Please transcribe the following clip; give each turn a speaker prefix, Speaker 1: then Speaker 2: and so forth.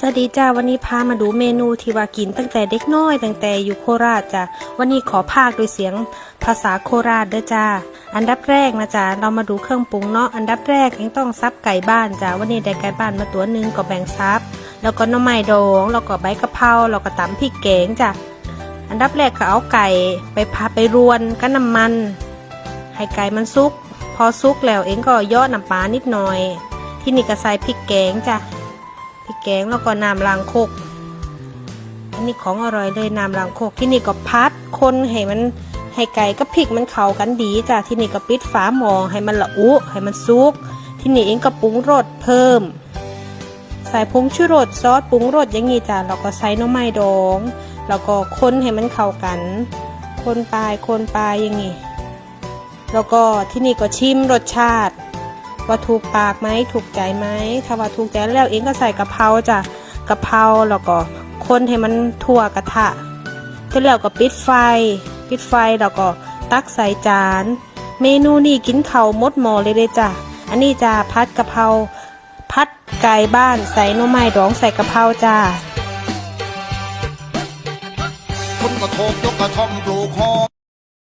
Speaker 1: สวัสดีจ้าวันนี้พามาดูเมนูที่ว่ากินตั้งแต่เด็กน้อยตั้งแต่อยู่โคราชจ้าวันนี้ขอพากย์ด้วยเสียงภาษาโคราชเด้อจ้าอันดับแรกนะจ้าเรามาดูเครื่องปรุงเนาะอันดับแรกยังต้องซับไก่บ้านจ้าวันนี้ได้ไก่บ้านมาตัวหนึ่งก็แบ่งซับแล้วก็หน่อไม้ดองแล้วก็ใบกะเพราแล้วก็ตำพริกแกงจ้าอันดับแรกก็เอาไก่ไปรวนกับน้ำมันให้ไก่มันสุกพอสุกแล้วเองก็ย่อน้ำปลานิดหน่อยที่นี่ก็ใส่พริกแกงจ้าพริกแกงแล้วก็น้ำล้างโคกอันนี้ของอร่อยเลยน้ำล้างโคกที่นี่ก็พัดคนให้ไก่กับพริกมันเข้ากันดีจ้ะที่นี่ก็ปิดฝาหม้อให้มันละอุให้มันสุกที่นี่เองก็ปรุงรสเพิ่มใส่ผงชูรสซอสปรุงรสอย่างนี้จ้ะแล้วก็ใส่หน่อไม้ดองแล้วก็คนให้มันเข้ากันคนไปอย่างนี้แล้วก็ที่นี่ก็ชิมรสชาติว่าถูกปากไหมถูกใจไหมถ้าว่าถูกใจแล้วเองก็ใส่กะเพราจ้ะกะเพราแล้วก็คนให้มันทั่วกระทะเสร็จแล้วก็ปิดไฟแล้วก็ตักใส่จานเมนูนี้กินข้าวมดหม้อเลยจ้ะอันนี้จ้ะผัดกะเพราผัดไก่บ้านใส่หน่อไม้ดองใส่กะเพราจ้ะ
Speaker 2: คนกระทบยกกระท่อมปลูกหอ